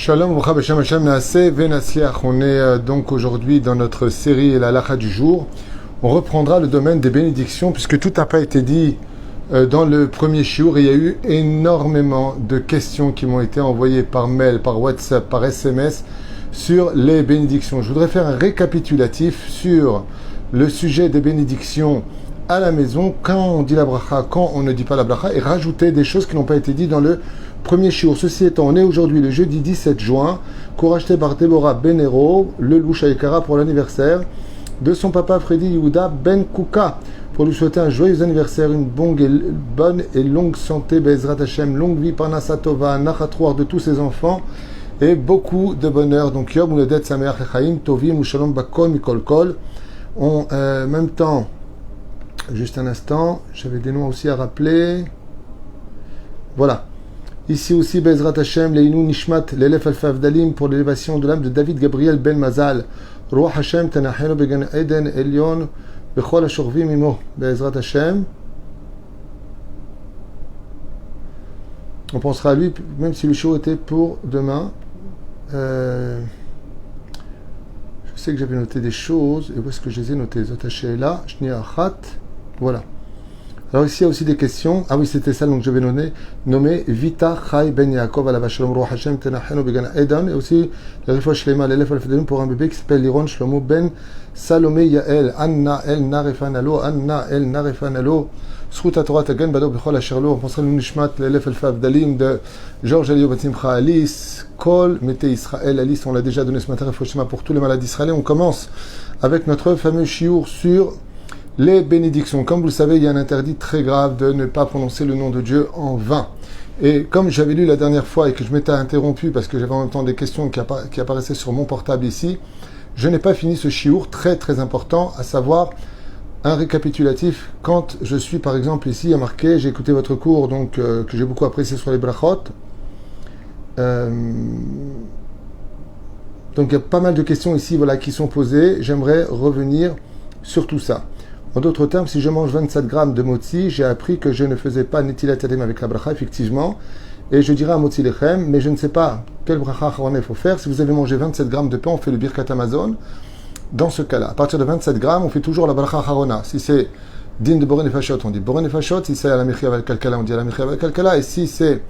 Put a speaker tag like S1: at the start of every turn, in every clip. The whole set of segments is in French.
S1: Shalom, Bracha B'Shem Hashem Naaseh V'Natzliach. On est donc aujourd'hui dans notre série La Halacha du jour. On reprendra le domaine des bénédictions puisque tout n'a pas été dit dans le premier shiur. Il y a eu énormément de questions qui m'ont été envoyées par mail, par WhatsApp, par SMS sur les bénédictions. Je voudrais faire un récapitulatif sur le sujet des bénédictions à la maison, quand on dit la bracha, quand on ne dit pas la bracha, et rajouter des choses qui n'ont pas été dites dans le premier shiur. Ceci étant, on est aujourd'hui le jeudi 17 juin, Kouracheté par Deborah Benero, le louch Haïkara pour l'anniversaire de son papa Freddy Yehuda Ben Kouka, pour lui souhaiter un joyeux anniversaire, une bonne et longue santé, Bezrat Hashem, longue vie, Parnassa Tova, Nachatroir de tous ses enfants, et beaucoup de bonheur. Donc Yom Uledet Sameach Lechaim, Tovim Shalom Bakol Mikol Kol. En même temps, juste un instant, j'avais des noms aussi à rappeler. Voilà. Ici aussi, Bezrat Hashem, Leinu Nishmat, l'élève Alfa Avdalim pour l'élévation de l'âme de David Gabriel Ben Mazal. Roi Hashem, Tanacheno Began Eden, Elion, Bechol Ashorvim Imo, Bezrat Hashem. On pensera à lui, même si le show était pour demain. Je sais que j'avais noté des choses, et où est-ce que je les ai notées? Zotaché là, Shni Achat, voilà. Alors ici il y a aussi des questions. Ah oui, c'était ça, donc je vais nommer Vita Chai Ben Yaakov Alav Shalom Roi Hashem Tenachenu Began Eden, et aussi la Refoua Shlema l'élève Al-Fedelim pour un bébé qui s'appelle Liron Shlomo Ben Salomé Yael Anna El Narefanalo Anna El Narefanalo Sruta Torah Tagen Bado Bechol Asherlo. On pensera le Nishmat l'élève Al-Favdalim de Georges Elio Batimcha Alice Kol Mete Israël Alice. On l'a déjà donné ce matin, Refoua Shlema pour tous les malades israéliens. On commence avec notre fameux shiur sur les bénédictions. Comme vous le savez, il y a un interdit très grave de ne pas prononcer le nom de Dieu en vain. Et comme j'avais lu la dernière fois et que je m'étais interrompu parce que j'avais en même temps des questions qui apparaissaient sur mon portable ici, je n'ai pas fini ce shiur très très important, à savoir un récapitulatif. Quand je suis par exemple ici à marquer, j'ai écouté votre cours donc que j'ai beaucoup apprécié sur les brachot. Donc il y a pas mal de questions ici qui sont posées. J'aimerais revenir sur tout ça. En d'autres termes, si je mange 27 grammes de motzi, j'ai appris que je ne faisais pas netilat yadayim avec la bracha, effectivement, et je dirais à motzi lechem, mais je ne sais pas quel bracha acharona il faut faire. Si vous avez mangé 27 grammes de pain, on fait le birkat Amazon. Dans ce cas-là, à partir de 27 grammes, on fait toujours la bracha acharona. Si c'est din de boren nefashot, on dit boren nefashot. Si c'est à la michia val kalkala, on dit à la michia val kalkala. Et si c'est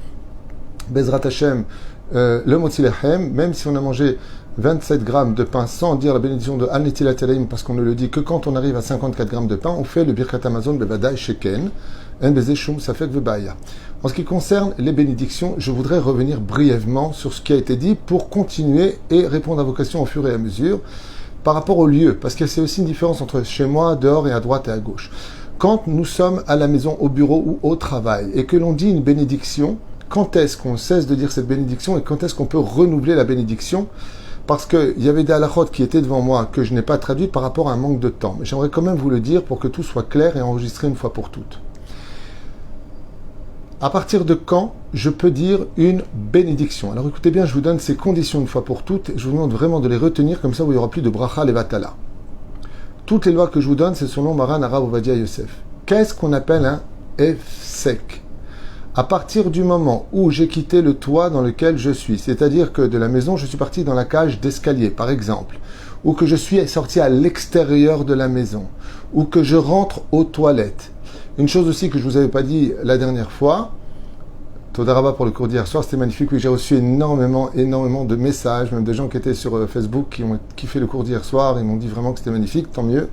S1: bezrat Hashem, le motzi lechem, même si on a mangé 27 grammes de pain sans dire la bénédiction de Al Netilat Yadayim, parce qu'on ne le dit que quand on arrive à 54 grammes de pain, on fait le Birkat Amazon Bevadai Sheken, En Beze Shum Safek Vebaya. En ce qui concerne les bénédictions, je voudrais revenir brièvement sur ce qui a été dit pour continuer et répondre à vos questions au fur et à mesure par rapport au lieu, parce que c'est aussi une différence entre chez moi, dehors et à droite et à gauche. Quand nous sommes à la maison, au bureau ou au travail et que l'on dit une bénédiction, quand est-ce qu'on cesse de dire cette bénédiction et quand est-ce qu'on peut renouveler la bénédiction? Parce qu'il y avait des halachot qui étaient devant moi que je n'ai pas traduites par rapport à un manque de temps. Mais j'aimerais quand même vous le dire pour que tout soit clair et enregistré une fois pour toutes. À partir de quand je peux dire une bénédiction? Alors écoutez bien, je vous donne ces conditions une fois pour toutes. Et je vous demande vraiment de les retenir, comme ça il n'y aura plus de bracha levatala. Toutes les lois que je vous donne, c'est selon Maran Arav Ovadia Yosef. Qu'est-ce qu'on appelle un hefsek? À partir du moment où j'ai quitté le toit dans lequel je suis, c'est-à-dire que de la maison, je suis parti dans la cage d'escalier, par exemple, ou que je suis sorti à l'extérieur de la maison, ou que je rentre aux toilettes. Une chose aussi que je ne vous avais pas dit la dernière fois, Todaraba pour le cours d'hier soir, c'était magnifique, oui, j'ai reçu énormément de messages, même des gens qui étaient sur Facebook qui ont kiffé le cours d'hier soir, ils m'ont dit vraiment que c'était magnifique, tant mieux.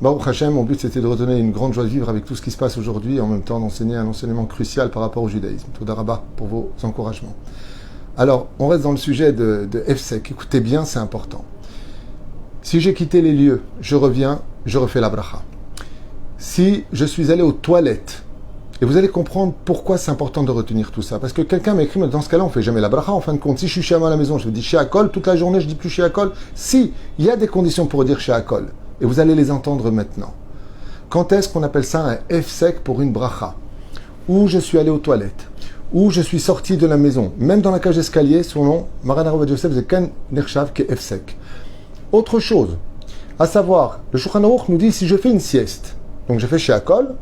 S1: Baruch Hashem, mon but c'était de redonner une grande joie de vivre avec tout ce qui se passe aujourd'hui et en même temps d'enseigner un enseignement crucial par rapport au judaïsme. Todaraba pour vos encouragements. Alors, on reste dans le sujet de Hefsek. Écoutez bien, c'est important. Si j'ai quitté les lieux, je reviens, je refais la bracha. Si je suis allé aux toilettes, et vous allez comprendre pourquoi c'est important de retenir tout ça. Parce que quelqu'un m'a écrit, mais dans ce cas-là, on ne fait jamais la bracha en fin de compte. Si je suis chez moi à la maison, je dis chez Akol, toute la journée, je dis plus chez Akol. Si, il y a des conditions pour dire chez Akol. Et vous allez les entendre maintenant. Quand est-ce qu'on appelle ça un hefsek pour une bracha? Où je suis allé aux toilettes, où je suis sorti de la maison, même dans la cage d'escalier, son nom, Maran Arav Yosef Zekan Nershav qui est hefsek. Autre chose, à savoir, le Shulchan Aruch nous dit si je fais une sieste, donc je fais chez Akol,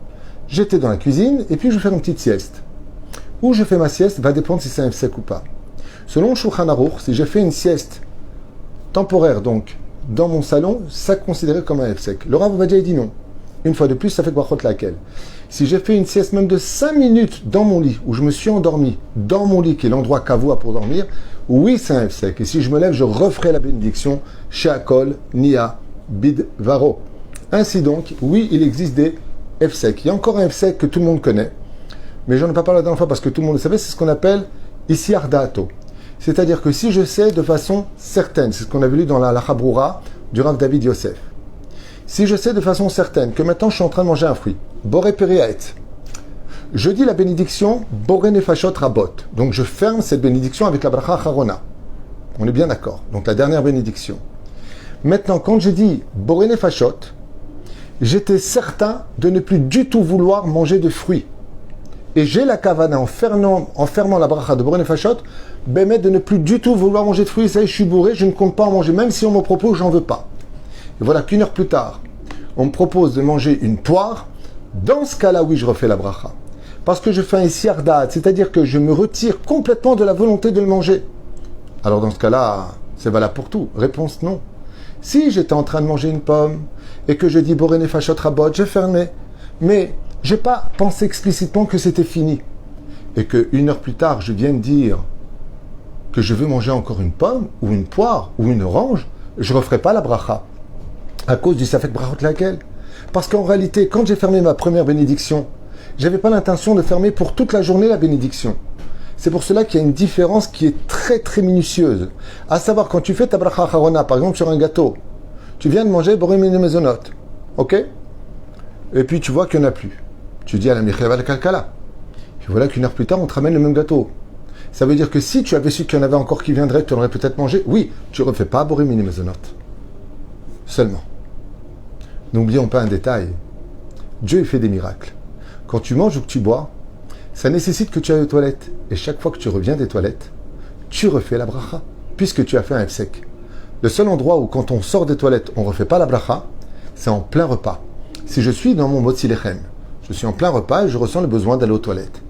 S1: j'étais dans la cuisine et puis je vais faire une petite sieste. Où je fais ma sieste va dépendre si c'est un hefsek ou pas. Selon Shulchan Aruch, si j'ai fait une sieste temporaire, donc, dans mon salon, ça considéré comme un hefsek. Le Rav Ovadia dit non. Une fois de plus, ça fait brachot laquelle. Si j'ai fait une sieste même de 5 minutes dans mon lit, où je me suis endormi, dans mon lit, qui est l'endroit kavua pour dormir, oui, c'est un hefsek. Et si je me lève, je referai la bénédiction chez Akol, Nia, Bid, Varo. Ainsi donc, oui, il existe des hefsek. Il y a encore un hefsek que tout le monde connaît, mais j'en ai pas parlé la dernière fois parce que tout le monde le savait, c'est ce qu'on appelle ici Ardato. C'est-à-dire que si je sais de façon certaine, c'est ce qu'on avait lu dans la Chabroura du Rav David Yosef, si je sais de façon certaine que maintenant je suis en train de manger un fruit, Boré Periaet, je dis la bénédiction Boré Nefashot Rabot. Donc je ferme cette bénédiction avec la bracha Harona. On est bien d'accord. Donc la dernière bénédiction. Maintenant, quand je dis Boré Nefashot, j'étais certain de ne plus du tout vouloir manger de fruits. Et j'ai la kavana en fermant la bracha de Boré Nefashot, de ne plus du tout vouloir manger de fruits. Ça y est, je suis bourré, je ne compte pas en manger, même si on me propose, j'en veux pas. Et voilà qu'une heure plus tard, on me propose de manger une poire. Dans ce cas-là, oui, je refais la bracha. Parce que je fais un siardat, c'est-à-dire que je me retire complètement de la volonté de le manger. Alors dans ce cas-là, c'est valable pour tout. Réponse non. Si j'étais en train de manger une pomme et que je dis Boré Nefashot Rabot, j'ai fermé. Mais j'ai pas pensé explicitement que c'était fini. Et que une heure plus tard, je viens de dire que je veux manger encore une pomme ou une poire ou une orange, je ne referai pas la bracha. À cause du safek brachot laquelle. Parce qu'en réalité, quand j'ai fermé ma première bénédiction, je n'avais pas l'intention de fermer pour toute la journée la bénédiction. C'est pour cela qu'il y a une différence qui est très très minutieuse. À savoir, quand tu fais ta bracha harona, par exemple sur un gâteau, tu viens de manger boré mine mezonot, ok? Et puis tu vois qu'il n'y en a plus. Tu dis à la michav al kalkala. Et voilà qu'une heure plus tard, on te ramène le même gâteau. Ça veut dire que si tu avais su qu'il y en avait encore qui viendraient, tu l'aurais peut-être mangé. Oui, tu ne refais pas boré mine mezonot. Seulement. N'oublions pas un détail. Dieu il fait des miracles. Quand tu manges ou que tu bois, ça nécessite que tu ailles aux toilettes. Et chaque fois que tu reviens des toilettes, tu refais la bracha, puisque tu as fait un hefsek. Le seul endroit où quand on sort des toilettes, on ne refait pas la bracha, c'est en plein repas. Si je suis dans mon motzi lechem, je suis en plein repas et je ressens le besoin d'aller aux toilettes.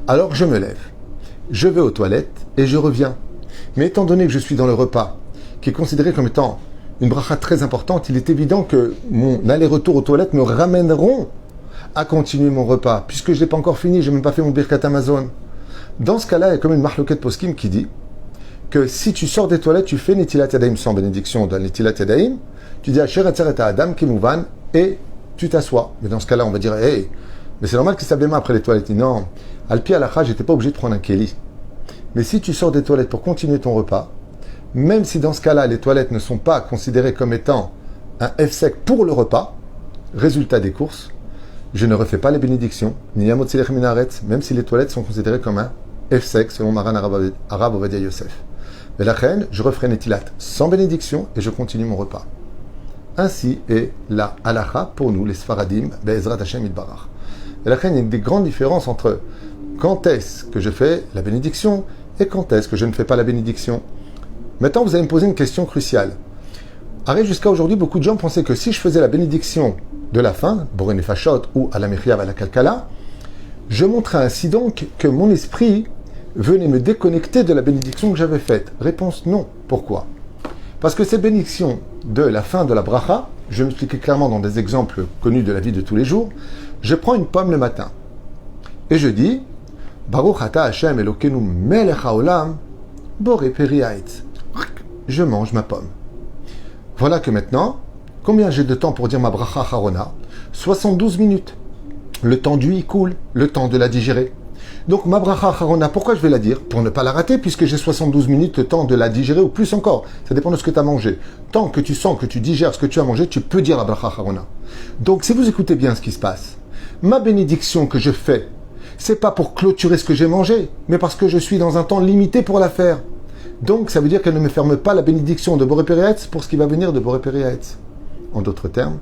S1: Alors je me lève, je vais aux toilettes et je reviens. Mais étant donné que je suis dans le repas, qui est considéré comme étant une bracha très importante, il est évident que mon aller-retour aux toilettes me ramèneront à continuer mon repas, puisque je n'ai pas encore fini, je n'ai même pas fait mon birkat Amazon. Dans ce cas-là, il y a comme une marloquette poskim qui dit que si tu sors des toilettes, tu fais Netilat Yadayim sans bénédiction dans Netilat Yadayim, tu dis Asher Atzeret Adam Kimouvan et tu t'assois. Mais dans ce cas-là, on va dire hey, mais c'est normal que ça démarre après les toilettes. Non, Alpi Alacha, j'étais pas obligé de prendre un keli. Mais si tu sors des toilettes pour continuer ton repas, même si dans ce cas-là, les toilettes ne sont pas considérées comme étant un hefsek pour le repas, résultat des courses, je ne refais pas les bénédictions, ni Yamot Silech Minaretz, même si les toilettes sont considérées comme un hefsek selon Maran Arav Ovadia Yosef. Mais la reine, je referai Netilat sans bénédiction et je continue mon repas. Ainsi est la halacha pour nous, les Sfaradim, Be'ezrat Hashem Yitbarach. Et la reine, il y a une des grandes différences entre quand est-ce que je fais la bénédiction et quand est-ce que je ne fais pas la bénédiction. Maintenant, vous allez me poser une question cruciale. Arrête, jusqu'à aujourd'hui, beaucoup de gens pensaient que si je faisais la bénédiction de la fin, Boré Nefashot ou à la Mechiav à la Kalkala, je montrais ainsi donc que mon esprit venait me déconnecter de la bénédiction que j'avais faite. Réponse non. Pourquoi? Parce que cette bénédiction de la fin de la bracha, je vais m'expliquer clairement dans des exemples connus de la vie de tous les jours, je prends une pomme le matin et je dis Baruch ata Hashem Elokeinu melech haolam boré periait. Je mange ma pomme. Voilà que maintenant, combien j'ai de temps pour dire ma bracha harona? 72 minutes. Le temps du coule, le temps de la digérer. Donc ma bracha harona, pourquoi je vais la dire? Pour ne pas la rater, puisque j'ai 72 minutes le temps de la digérer, ou plus encore. Ça dépend de ce que tu as mangé. Tant que tu sens que tu digères ce que tu as mangé, tu peux dire la bracha harona. Donc si vous écoutez bien ce qui se passe, ma bénédiction que je fais, c'est pas pour clôturer ce que j'ai mangé, mais parce que je suis dans un temps limité pour la faire. Donc ça veut dire qu'elle ne me ferme pas la bénédiction de Boré Periaetz pour ce qui va venir de Boré Periaetz. En d'autres termes,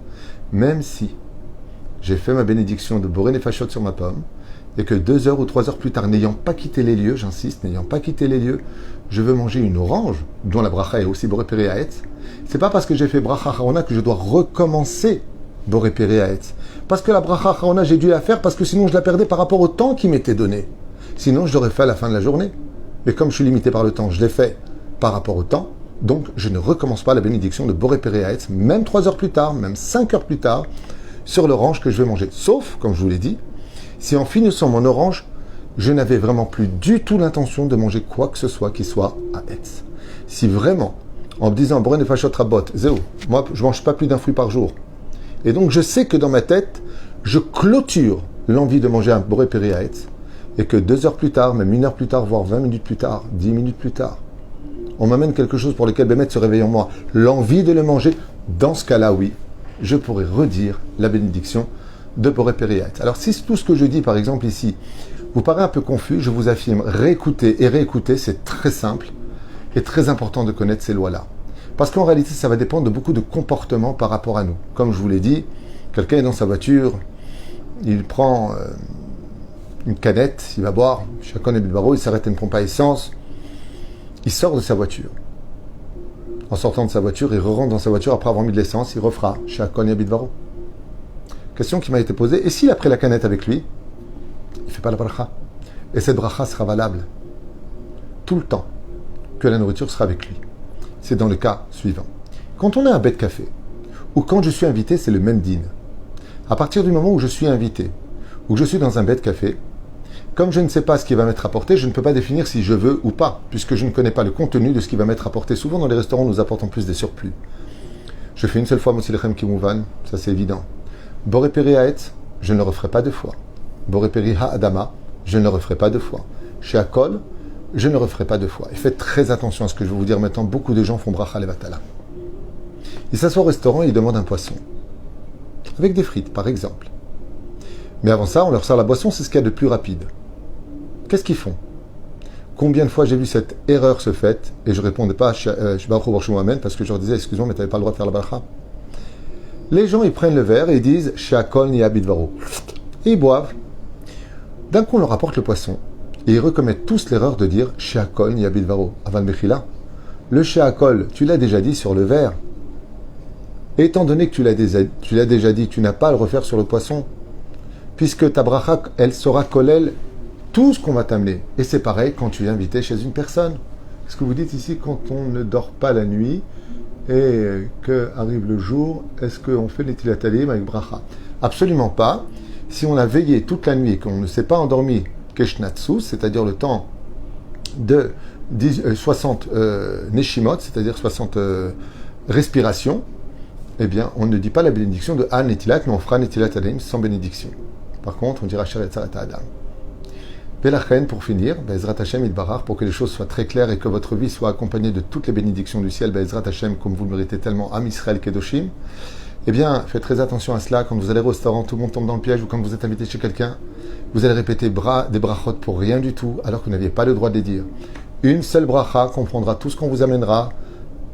S1: même si j'ai fait ma bénédiction de Boré Nefashot sur ma pomme, et que 2 heures ou 3 heures plus tard, n'ayant pas quitté les lieux, j'insiste, n'ayant pas quitté les lieux, je veux manger une orange, dont la bracha est aussi Boré Periaetz, c'est pas parce que j'ai fait bracha harona que je dois recommencer Boré Periaetz. Parce que la bracha harona, j'ai dû la faire parce que sinon je la perdais par rapport au temps qui m'était donné. Sinon, je l'aurais fait à la fin de la journée. mais comme je suis limité par le temps, je l'ai fait par rapport au temps, donc je ne recommence pas la bénédiction de Boré Péré Haetz, même 3 heures plus tard, même 5 heures plus tard, sur l'orange que je vais manger. Sauf, comme je vous l'ai dit, si en finissant mon orange, je n'avais vraiment plus du tout l'intention de manger quoi que ce soit qui soit à Haetz. Si vraiment, en me disant Boré Nefashot Rabot, Zéo, moi je mange pas plus d'un fruit par jour, et donc je sais que dans ma tête, je clôture l'envie de manger un Boré Péré Haetz, et que 2 heures plus tard, même 1 heure plus tard, voire 20 minutes plus tard, 10 minutes plus tard, on m'amène quelque chose pour lequel Bémet se réveille en moi, l'envie de le manger, dans ce cas-là, oui, je pourrais redire la bénédiction de Boré Péré Haetz. Alors si tout ce que je dis, par exemple ici, vous paraît un peu confus, je vous affirme, réécouter et réécouter, c'est très simple et très important de connaître ces lois-là. Parce qu'en réalité, ça va dépendre de beaucoup de comportements par rapport à nous. Comme je vous l'ai dit, quelqu'un est dans sa voiture, il prend une canette, il va boire, chacun est barreau, il s'arrête à une pompe à essence, il sort de sa voiture. En sortant de sa voiture, il rentre dans sa voiture après avoir mis de l'essence, il refera chacun est bidvaro. Question qui m'a été posée, et s'il a pris la canette avec lui, il ne fait pas la bracha. Et cette bracha sera valable tout le temps que la nourriture sera avec lui. C'est dans le cas suivant. Quand on a un bête café, ou quand je suis invité, c'est le même dîne. À partir du moment où je suis invité, ou que je suis dans un bête café, comme je ne sais pas ce qui va m'être apporté, je ne peux pas définir si je veux ou pas, puisque je ne connais pas le contenu de ce qui va m'être apporté. Souvent dans les restaurants, nous apportons plus des surplus. Je fais une seule fois Motzi Lechem Kimouvan, ça c'est évident. Boré Péré Haetz, je ne le referai pas 2 fois. Boré Péré Ha'adama, je ne le referai pas 2 fois. Chez Akol, je ne le referai pas 2 fois. Et faites très attention à ce que je vais vous dire maintenant. Beaucoup de gens font bracha levatala. Ils s'assoient au restaurant et ils demandent un poisson. Avec des frites, par exemple. Mais avant ça, on leur sert la boisson, c'est ce qu'il y a de plus rapide. Qu'est-ce qu'ils font? Combien de fois j'ai vu cette erreur se faite et je ne répondais pas parce que je leur disais, excuse-moi, mais tu n'avais pas le droit de faire la bracha. Les gens, ils prennent le verre et ils disent Sheakol ni abidvaro. Et ils boivent. D'un coup, on leur apporte le poisson. Et ils recommettent tous l'erreur de dire Sheakol ni abidvaro. Aval Mechila. Le Sheakol, tu l'as déjà dit sur le verre. Et étant donné que tu l'as déjà dit, tu n'as pas à le refaire sur le poisson. Puisque ta bracha, elle sera kolel tout ce qu'on va t'amener. Et c'est pareil quand tu es invité chez une personne. Ce que vous dites ici, quand on ne dort pas la nuit et qu'arrive le jour, est-ce qu'on fait l'Netilat Talim avec bracha? Absolument pas. Si on a veillé toute la nuit et qu'on ne s'est pas endormi keshnatsu, c'est-à-dire le temps de 60 neshimot, c'est-à-dire 60 respirations, eh bien, on ne dit pas la bénédiction de Netilat, mais on fera Netilat Talim sans bénédiction. Par contre, on dira Sharet Sarat Adam. Belachen, pour finir, Be'ezrat Hashem Idbarach, pour que les choses soient très claires et que votre vie soit accompagnée de toutes les bénédictions du ciel, Be'ezrat Hashem, comme vous le méritez tellement, Am Israël Kedoshim, eh bien, faites très attention à cela. Quand vous allez au restaurant, tout le monde tombe dans le piège, ou quand vous êtes invité chez quelqu'un, vous allez répéter des brachot pour rien du tout, alors que vous n'aviez pas le droit de les dire. Une seule bracha comprendra tout ce qu'on vous amènera,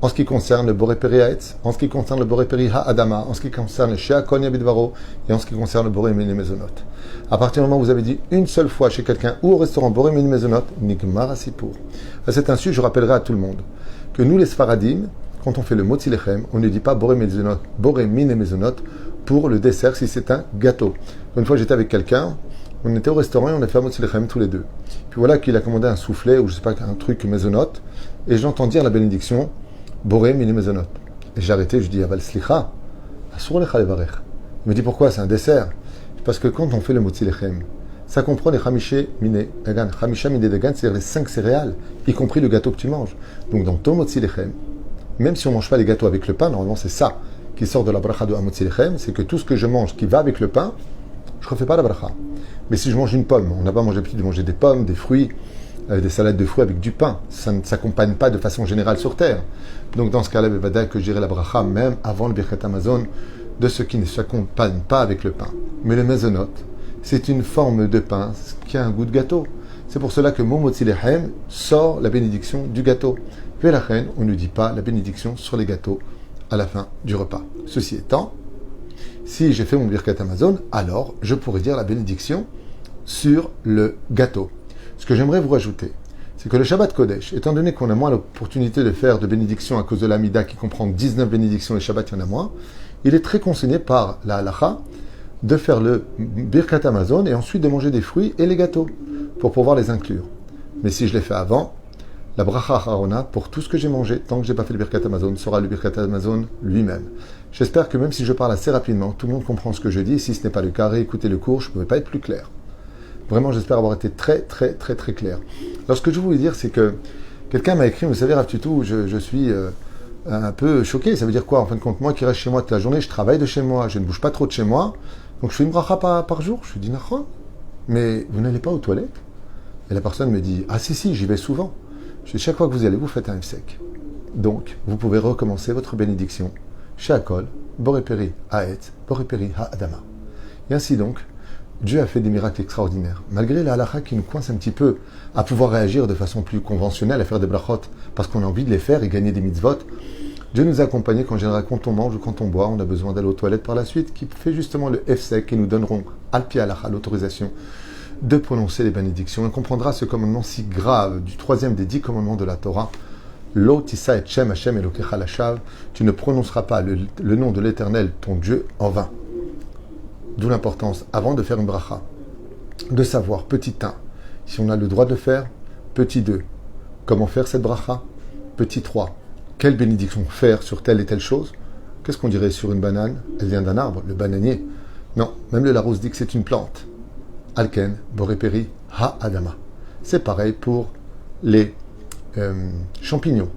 S1: en ce qui concerne le Boré Péré Haetz, en ce qui concerne le Boré Péré Ha'adama, en ce qui concerne le Sheakol Yabidvaro, et en ce qui concerne le Boré Meni Mezonot. À partir du moment où vous avez dit une seule fois chez quelqu'un ou au restaurant Boré Meni Mezonot, Nigmar Asipour. À cet insu, je rappellerai à tout le monde que nous, les Sfaradim, quand on fait le Motzi Lechem, on ne dit pas Boré Meni Mezonot pour le dessert si c'est un gâteau. Une fois, j'étais avec quelqu'un, on était au restaurant et on a fait un Motzi Lechem tous les deux. Puis voilà qu'il a commandé un soufflet ou je sais pas, un truc Mezonot, et j'entends dire la bénédiction Boré Mini Mezonot. Et j'ai arrêté, je dis Aval Slicha, Asur Lecha Levarech. Il me dit pourquoi? C'est un dessert. Parce que quand on fait le Motzi Lechem, ça comprend les Chamisha Mine Dagan. Chamisha Mine Dagan, c'est-à-dire les 5 céréales, y compris le gâteau que tu manges. Donc dans ton Motzi Lechem, même si on ne mange pas les gâteaux avec le pain, normalement c'est ça qui sort de la bracha de Motzi Lechem, c'est que tout ce que je mange qui va avec le pain, je ne refais pas la bracha. Mais si je mange une pomme, on n'a pas l'habitude de manger des pommes, des fruits, des salades de fruits avec du pain. Ça ne s'accompagne pas de façon générale sur terre. Donc dans ce cas-là, Bevada, que je dirais la bracha même avant le Birkat Hamazon de ce qui ne s'accompagne pas avec le pain. Mais le mezonot, c'est une forme de pain qui a un goût de gâteau. C'est pour cela que Motzi Lechem sort la bénédiction du gâteau. Puis la reine, on ne dit pas la bénédiction sur les gâteaux à la fin du repas. Ceci étant, si j'ai fait mon Birkat Hamazon, alors je pourrais dire la bénédiction sur le gâteau. Ce que j'aimerais vous rajouter, c'est que le Shabbat Kodesh, étant donné qu'on a moins l'opportunité de faire de bénédictions à cause de l'Amida qui comprend 19 bénédictions, les Shabbat il y en a moins, il est très conseillé par la halacha de faire le Birkat Hamazon et ensuite de manger des fruits et les gâteaux pour pouvoir les inclure. Mais si je l'ai fait avant, La bracha harona, pour tout ce que j'ai mangé, tant que j'ai pas fait le birkat Amazon, sera le birkat Amazon lui-même. J'espère que même si je parle assez rapidement, tout le monde comprend ce que je dis. Si ce n'est pas le cas, écoutez le cours, je ne pouvais pas être plus clair. Vraiment, j'espère avoir été très clair. Alors, ce que je voulais dire, c'est que quelqu'un m'a écrit, vous savez, Rav Tutu, je suis un peu choqué. Ça veut dire quoi? En fin de compte, moi qui reste chez moi toute la journée, je travaille de chez moi, je ne bouge pas trop de chez moi, donc je fais une bracha par jour. Je lui dis, Nachon, mais vous n'allez pas aux toilettes? Et la personne me dit, ah si, j'y vais souvent. Je dis, chaque fois que vous y allez, vous faites un sec. Donc, vous pouvez recommencer votre bénédiction. Sheakol, Boréperi Haetz, Boréperi Ha'adama. Et ainsi donc, Dieu a fait des miracles extraordinaires. Malgré la halakha qui nous coince un petit peu à pouvoir réagir de façon plus conventionnelle, à faire des brachot, parce qu'on a envie de les faire et gagner des mitzvot, Dieu nous a accompagnés qu'en général, quand on mange ou quand on boit, on a besoin d'aller aux toilettes par la suite, qui fait justement le F-sec et nous donneront, al-pi halakha, l'autorisation de prononcer les bénédictions. On comprendra ce commandement si grave du 3e des 10 commandements de la Torah. Lo tisa et Shem Hashem Elokecha lashav. Tu ne prononceras pas le nom de l'Éternel, ton Dieu, en vain. D'où l'importance, avant de faire une bracha, de savoir, petit 1, si on a le droit de le faire, petit 2, comment faire cette bracha, petit 3, quelle bénédiction faire sur telle et telle chose. Qu'est-ce qu'on dirait sur une banane? Elle vient d'un arbre, le bananier. Non, même le Larousse dit que c'est une plante. Alken, Boréperi, Ha-Adama. C'est pareil pour les champignons.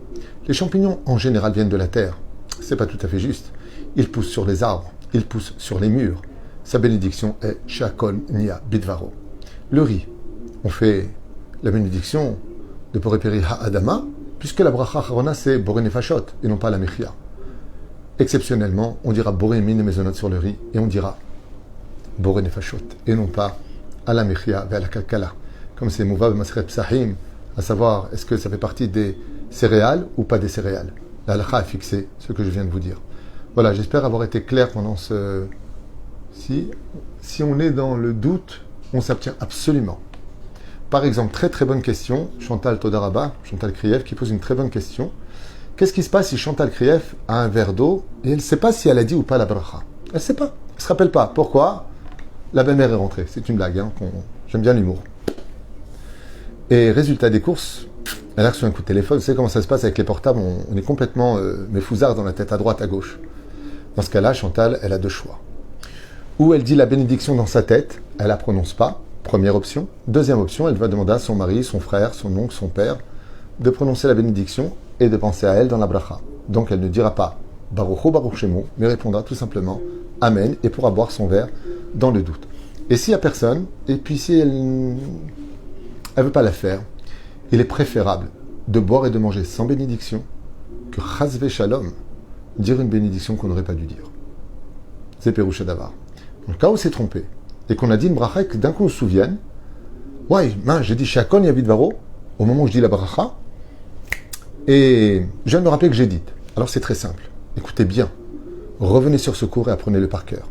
S1: Les champignons, en général, viennent de la terre. C'est pas tout à fait juste. Ils poussent sur les arbres, ils poussent sur les murs. Sa bénédiction est Shakol Nia Bidvaro. Le riz, on fait la bénédiction de Boréperi Ha-Adama, puisque la bracha harona, c'est Boré Nefashot, et non pas la Mechia. Exceptionnellement, on dira Boré Mine Mezonot sur le riz, et on dira Boré Nefashot, et non pas à la mechia vers la kalkala, comme c'est Mouvav Masret Psahim, à savoir est-ce que ça fait partie des céréales ou pas des céréales. La halakha a fixé ce que je viens de vous dire. Voilà, j'espère avoir été clair pendant ce... Si on est dans le doute, on s'abstient absolument. Par exemple, très bonne question, Chantal Todaraba, Chantal Krief, qui pose une très bonne question. Qu'est-ce qui se passe si Chantal Krief a un verre d'eau et elle ne sait pas si elle a dit ou pas la bracha? Elle ne sait pas, elle ne se rappelle pas. Pourquoi? La belle-mère est rentrée. C'est une blague, hein, j'aime bien l'humour. Et résultat des courses, elle a reçu un coup de téléphone. Vous savez comment ça se passe avec les portables? On est complètement méfouzard dans la tête, à droite, à gauche. Dans ce cas-là, Chantal, elle a 2 choix. Ou elle dit la bénédiction dans sa tête, elle la prononce pas, première option. Deuxième option, elle va demander à son mari, son frère, son oncle, son père, de prononcer la bénédiction et de penser à elle dans la bracha. Donc elle ne dira pas Baruch Hu Baruch Shemo, mais répondra tout simplement Amen, et pourra boire son verre dans le doute. Et s'il n'y a personne, et puis si elle ne veut pas la faire, il est préférable de boire et de manger sans bénédiction que Chazve Shalom, dire une bénédiction qu'on n'aurait pas dû dire. C'est Pérouche Davar. Dans le cas où c'est trompé, et qu'on a dit une bracha et que d'un coup on se souvienne, ouais, j'ai dit Shakon Yavidvaro, au moment où je dis la bracha, et je viens de me rappeler que j'ai dit. Alors c'est très simple. Écoutez bien. Revenez sur ce cours et apprenez-le par cœur.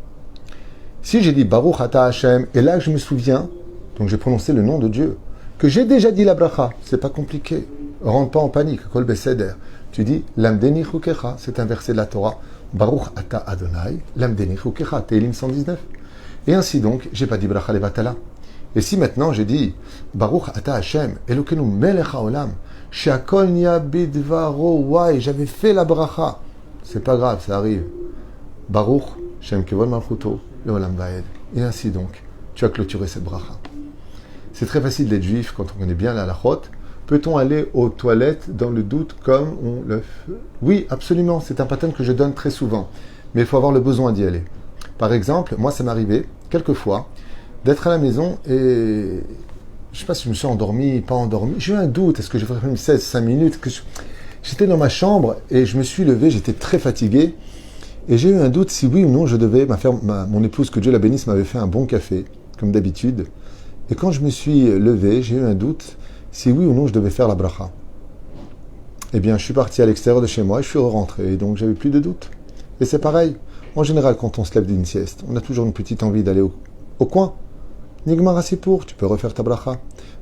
S1: Si j'ai dit Baruch Ata Hashem, et là je me souviens, donc j'ai prononcé le nom de Dieu, que j'ai déjà dit la bracha, c'est pas compliqué. Rentre pas en panique, Kol Beseder. Tu dis Lamdeni Chukecha, c'est un verset de la Torah. Baruch Ata Adonai, Lamdeni Chukecha, Tehillim 119. Et ainsi donc, j'ai pas dit bracha levatala. Et si maintenant j'ai dit Baruch Ata Hashem, Elokenu Melech Haolam, Sheakol Nia Bidvaro, ouais, j'avais fait la bracha. C'est pas grave, ça arrive. Baruch Shem Kevod Malchuto, Leolam Vaed. Et ainsi donc, tu as clôturé cette bracha. C'est très facile d'être juif quand on connaît bien la halachot. Peut-on aller aux toilettes dans le doute comme on le fait? Oui, absolument. C'est un pattern que je donne très souvent. Mais il faut avoir le besoin d'y aller. Par exemple, moi, ça m'est arrivé, quelquefois, d'être à la maison et je ne sais pas si je me suis endormi, pas endormi. J'ai eu un doute. Est-ce que j'ai fait 5 minutes J'étais dans ma chambre et je me suis levé. J'étais très fatigué. Et j'ai eu un doute si oui ou non je devais mon épouse, que Dieu la bénisse, m'avait fait un bon café, comme d'habitude. Et quand je me suis levé, j'ai eu un doute si oui ou non je devais faire la bracha. Eh bien, je suis parti à l'extérieur de chez moi et je suis rentré. Et donc, j'avais plus de doute. Et c'est pareil. En général, quand on se lève d'une sieste, on a toujours une petite envie d'aller au coin. Nigmar Asipour, tu peux refaire ta bracha.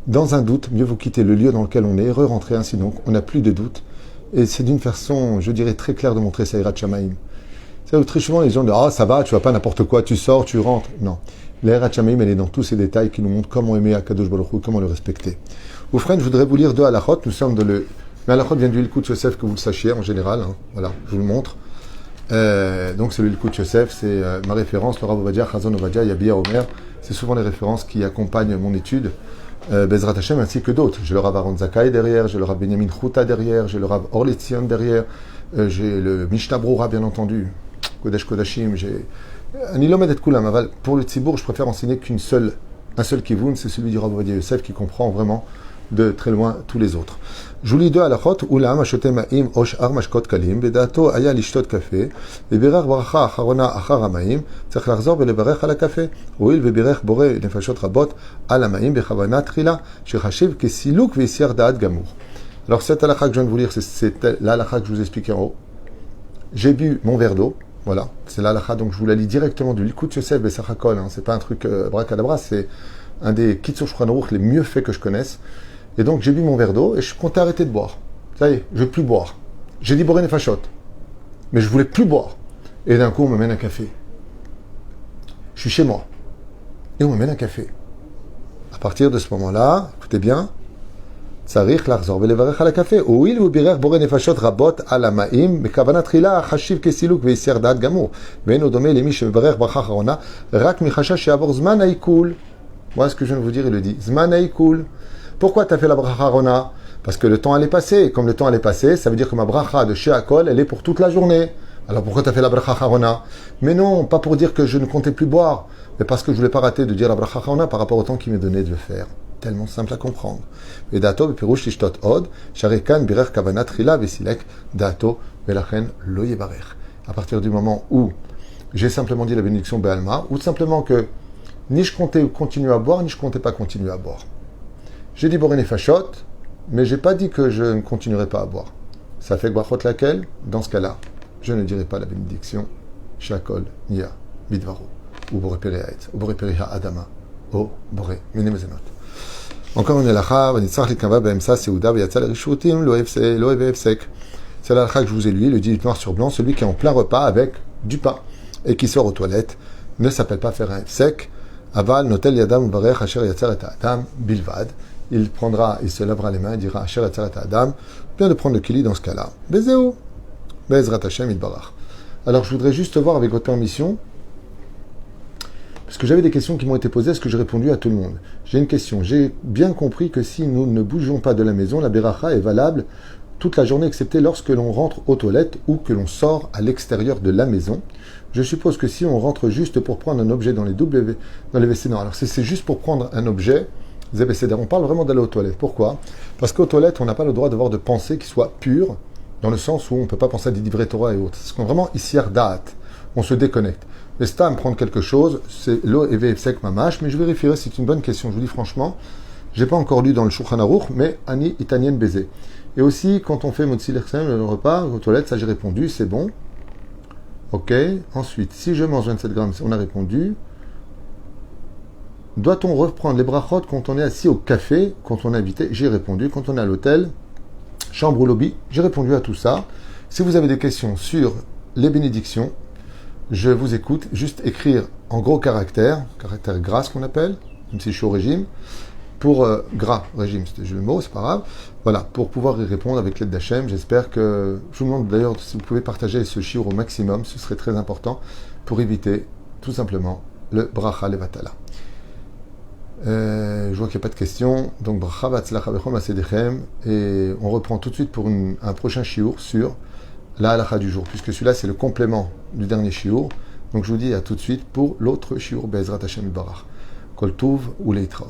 S1: Dans un doute, mieux vaut quitter le lieu dans lequel on est, re-rentrer ainsi donc, on n'a plus de doute. Et c'est d'une façon, je dirais, très claire de montrer sa Hirat Shamaim. C'est très souvent les gens disent « Ah, ça va, tu vas pas n'importe quoi, tu sors, tu rentres. » Non. La Hirat Shamaim, elle est dans tous ces détails qui nous montrent comment aimer Akadosh Baruch Hu, comment le respecter. Oufren, je voudrais vous lire deux halachot. Nous sommes dans le. Mais halachot vient du Ilkut Yosef, que vous le sachiez en général. Hein. Voilà, je vous le montre. Donc c'est le Ilkut Yosef, c'est ma référence, le Rav Ovadia, Chazon Ovadia, Yabia Omer. C'est souvent les références qui accompagnent mon étude. Bezrat Hashem ainsi que d'autres. J'ai le Rav Aaron Zakai derrière, j'ai le Rav Benjamin Chouta derrière, j'ai le Rav Orletzion derrière, j'ai le Mishnah Brura bien entendu, Kodesh Kodashim, j'ai Anilomed et Kulam. Aval. Pour le Tzibour, je préfère enseigner un seul kivun, c'est celui du Rav Ovadia Yosef qui comprend vraiment de très loin tous les autres. Je vous lis deux halachot. Ulam ashotem ma'im osh ar mashkot kalim bedato aya lishtot café vebirer bracha acharona achar ha'ma'im tzarich lachzor velevarech al ha'kafé u'il vebirer boré nefashot rabot al ha'ma'im bechavana tchila shechashiv kesiluk ve'isiar da'at gamour. Alors cette halakha que je viens de vous lire, c'est l'halakha que je vous expliquais en haut. J'ai bu mon verre d'eau. Voilà, c'est l'halakha, donc je vous la lis directement du Likut Yosef Bessachakol. C'est pas un truc bracadabra, c'est un des Kitzur Shulchan Aruch les mieux faits que je connaisse. Et donc j'ai bu mon verre d'eau et je comptais arrêter de boire. Ça y est, je ne veux plus boire. J'ai dit boré nefashot, mais je voulais plus boire. Et d'un coup on me mène un café. Je suis chez moi et on me mène un café. À partir de ce moment-là, écoutez bien, tzarich lachzor velevarech al ha'kafé. U'il u'birer boré nefashot rabot al ha'ma'im bekavana tchila chashiv kesiluk ve'isiar da'at gamour ve'eno domé lemi shemevarer bracha acharona rak michashash she'avor zman ha'ikul. Moi ce que je viens de vous dire, il le dit. Zman ha'ikul. Pourquoi tu as fait la bracha Rona? Parce que le temps allait passer. Et comme le temps allait passer, ça veut dire que ma bracha de Sheakol, elle est pour toute la journée. Alors pourquoi tu as fait la bracha Rona? Mais non, pas pour dire que je ne comptais plus boire, mais parce que je ne voulais pas rater de dire la bracha Rona par rapport au temps qu'il m'est donné de le faire. Tellement simple à comprendre. Et dato bepirush lishtot od, sharekan birer kavanat chila vesilek dato velachen lo yebarech. À partir du moment où j'ai simplement dit la bénédiction Be'alma, ou simplement que ni je comptais continuer à boire, ni je comptais pas continuer à boire. J'ai dit boré nefashot, mais j'ai pas dit que je ne continuerai pas à boire. Ça fait brachot laquelle? Dans ce cas-là, je ne dirai pas la bénédiction Shakol Nia Bidvaro ou boré perehaet ou boré pereha adama ou boré menemezenot. Encore une halakha, vanitzach likava be'emsa seuda ve'yatzal rishutim lo efsek. C'est l'halakha que je vous ai lu, le dit noir sur blanc, celui qui est en plein repas avec du pain et qui sort aux toilettes ne s'appelle pas faire un efsek. Aval notel yadam varech asher yatzar et adam bilvad. Il se lavera les mains, il dira Asher Yatzarat Adam, bien de prendre le kili dans ce cas-là. Bezeo, Bezrat Hashem Idbarach. Alors je voudrais juste voir avec votre permission, parce que j'avais des questions qui m'ont été posées, est-ce que j'ai répondu à tout le monde? J'ai une question, j'ai bien compris que si nous ne bougeons pas de la maison, la beracha est valable toute la journée, excepté lorsque l'on rentre aux toilettes ou que l'on sort à l'extérieur de la maison. Je suppose que si on rentre juste pour prendre un objet dans les WC, non, alors c'est juste pour prendre un objet. On parle vraiment d'aller aux toilettes. Pourquoi? Parce qu'aux toilettes, on n'a pas le droit d'avoir de pensée qui soit pure, dans le sens où on ne peut pas penser à des livrets Torah et autres. C'est vraiment ici da'at. On se déconnecte. Mais c'est à me prendre quelque chose, c'est l'eau et vefsek mamash, mais je vérifierai, c'est une bonne question. Je vous dis franchement, j'ai pas encore lu dans le Shulchan Aruch, mais Ani Itanien Baiser. Et aussi, quand on fait Motzi Lechem, le repas, aux toilettes, ça j'ai répondu, c'est bon. Ok. Ensuite, si je mange 27 grammes, on a répondu. Doit-on reprendre les brachot quand on est assis au café, quand on est invité? J'ai répondu. Quand on est à l'hôtel, chambre ou lobby, j'ai répondu à tout ça. Si vous avez des questions sur les bénédictions, je vous écoute. Juste écrire en gros caractère gras qu'on appelle, même si je suis au régime, pour gras, régime, c'était juste le mot, c'est pas grave. Voilà, pour pouvoir y répondre avec l'aide d'Hachem. J'espère que, je vous demande d'ailleurs si vous pouvez partager ce shiur au maximum, ce serait très important pour éviter tout simplement le bracha levatala. Je vois qu'il n'y a pas de questions, donc bracha v'atzlacha bechol ma'asedechem, et on reprend tout de suite pour un prochain shiur sur la halakha du jour, puisque celui-là c'est le complément du dernier shiur. Donc je vous dis à tout de suite pour l'autre shiur Be'ezrat Hashem Yitbarach. Kol Tuv ou Leitraot.